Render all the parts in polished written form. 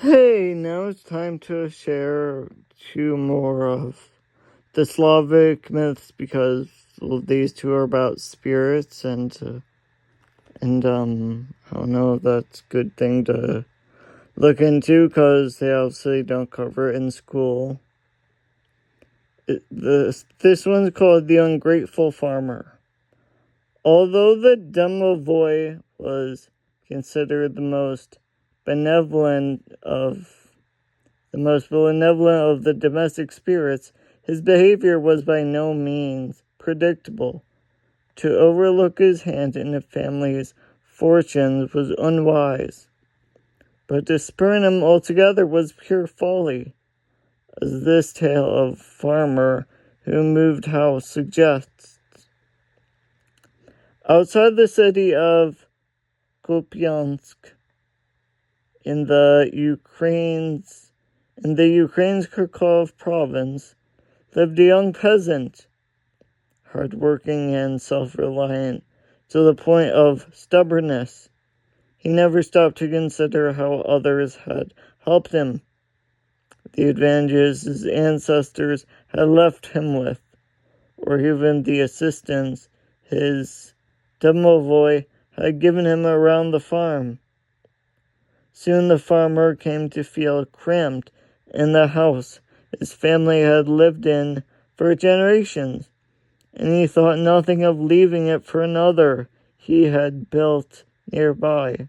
Hey, now it's time to share two more of the Slavic myths because these two are about spirits and I don't know if that's a good thing to look into because they obviously don't cover it in school. This one's called The Ungrateful Farmer. Although the domovoi was considered the most benevolent of the domestic spirits, his behavior was by no means predictable. To overlook his hand in the family's fortunes was unwise, but to spurn him altogether was pure folly, as this tale of farmer who moved house suggests. Outside the city of Kupiansk, in the Ukraine's Kharkov province, lived a young peasant, hard-working and self-reliant to the point of stubbornness. He never stopped to consider how others had helped him, the advantages his ancestors had left him with, or even the assistance his domovoi had given him around the farm. Soon the farmer came to feel cramped in the house his family had lived in for generations, and he thought nothing of leaving it for another he had built nearby.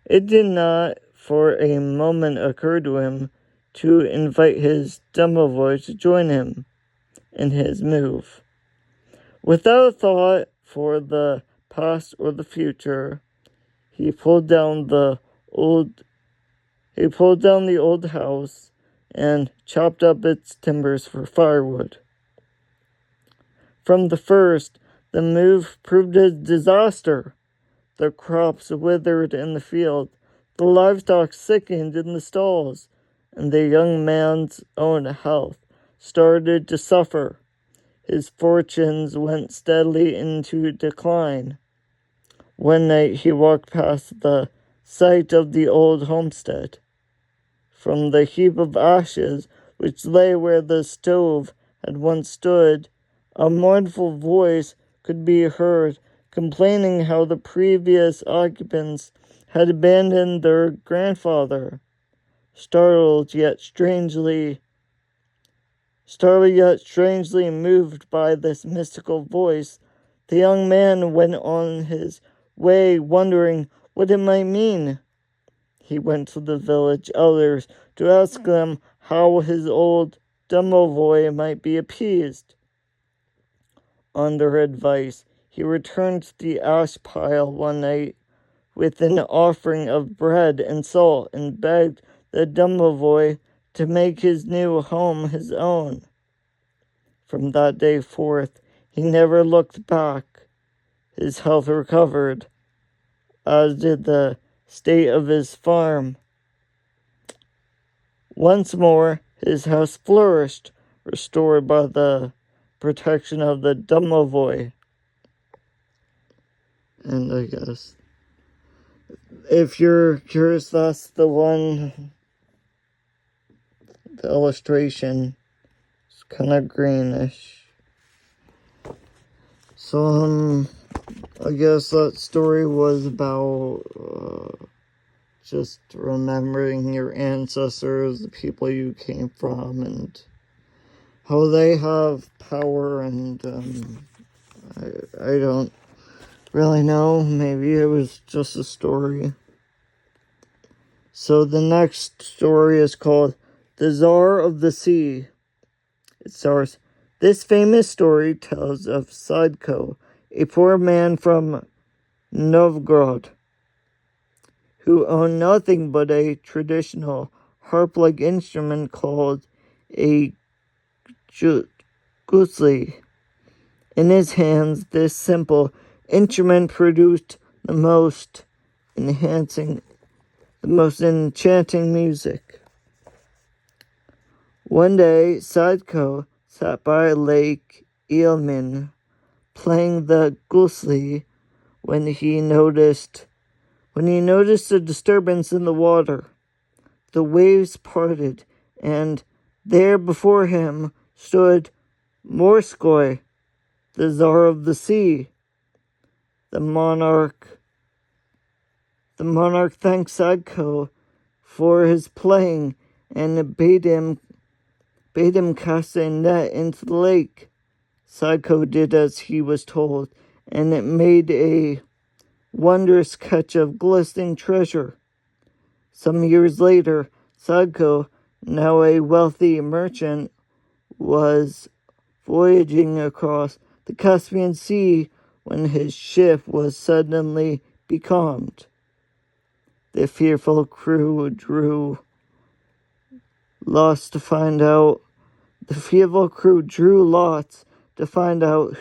It did not for a moment occur to him to invite his domovoi to join him in his move. Without a thought for the past or the future, he pulled down the old house and chopped up its timbers for firewood. From the first, the move proved a disaster. The crops withered in the field, the livestock sickened in the stalls, and the young man's own health started to suffer. His fortunes went steadily into decline. One night he walked past the site of the old homestead. From the heap of ashes which lay where the stove had once stood, a mournful voice could be heard complaining how the previous occupants had abandoned their grandfather. Startled yet strangely moved by this mystical voice, the young man went on his way wondering what it might mean. He went to the village elders to ask them how his old domovoi might be appeased. On their advice, he returned to the ash pile one night with an offering of bread and salt and begged the domovoi to make his new home his own. From that day forth, he never looked back. His health recovered, as did the state of his farm. Once more, his house flourished, restored by the protection of the domovoi. And I guess, if you're curious, that's the one, the illustration is kind of greenish. So, I guess that story was about just remembering your ancestors, the people you came from, and how they have power, and I don't really know. Maybe it was just a story. So the next story is called The Tsar of the Sea. It stars, this famous story tells of Sadko, a poor man from Novgorod, who owned nothing but a traditional harp-like instrument called a gusli. In his hands, this simple instrument produced the most enchanting music. One day, Sadko sat by Lake Ilmen, playing the gusli, when he noticed a disturbance in the water. the waves parted, and there before him stood Morskoy, the Tsar of the sea. The monarch thanked Sadko for his playing and bade him cast a net into the lake. Sadko did as he was told, and it made a wondrous catch of glistening treasure. Some years later, Sadko, now a wealthy merchant, was voyaging across the Caspian Sea when his ship was suddenly becalmed. The fearful crew drew lots to find out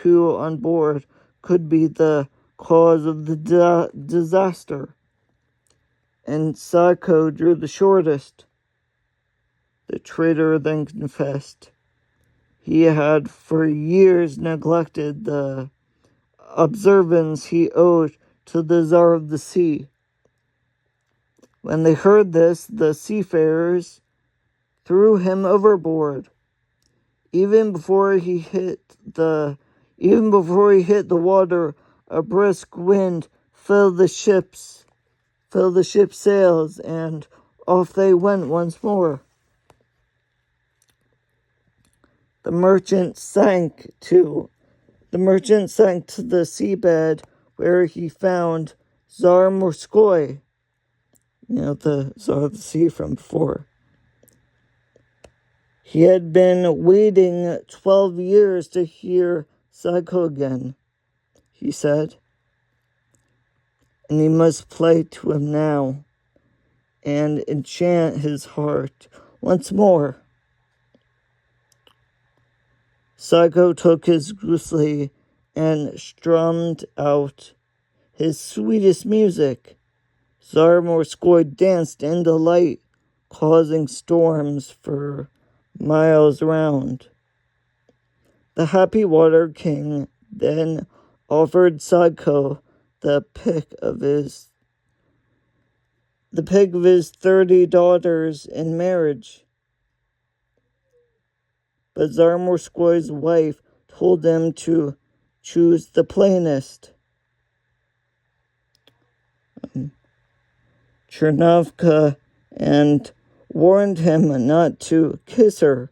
who on board could be the cause of the disaster, and Sadko drew the shortest. The traitor then confessed he had for years neglected the observance he owed to the Tsar of the sea. When they heard this, the seafarers threw him overboard. Even before he hit the water, a brisk wind filled the ship's sails, and off they went once more. The merchant sank to the seabed, where he found Tsar Morskoy, the Tsar of the sea from before. He had been waiting 12 years to hear Sadko again, he said, and he must play to him now and enchant his heart once more. Sadko took his gusli and strummed out his sweetest music. Tsar Morskoy danced in delight, causing storms for miles round. The happy water king then offered Sadko the pick of his 30 daughters in marriage. But Tsar Morskoy's wife told him to choose the plainest, Chernovka, and warned him not to kiss her.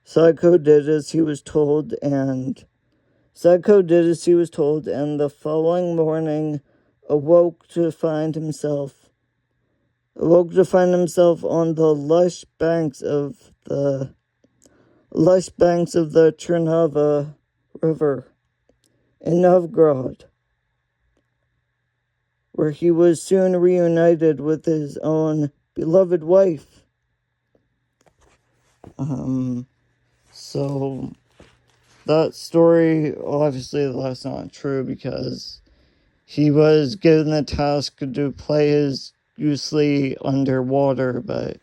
Sadko did as he was told, and the following morning awoke to find himself on the lush banks of the Chernava River in Novgorod, where he was soon reunited with his own beloved wife. So that story, obviously that's not true, because he was given the task to play his gusli underwater, but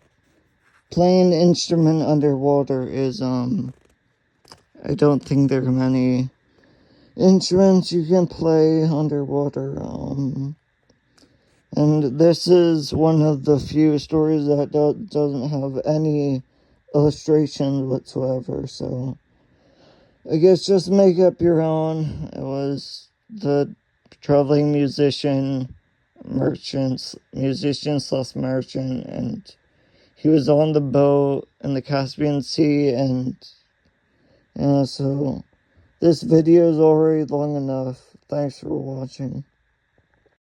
playing an instrument underwater is, I don't think there are many instruments you can play underwater, and this is one of the few stories that doesn't have any illustrations whatsoever, so I guess just make up your own. It was the traveling musician slash merchant, and he was on the boat in the Caspian Sea, and so this video is already long enough. Thanks for watching.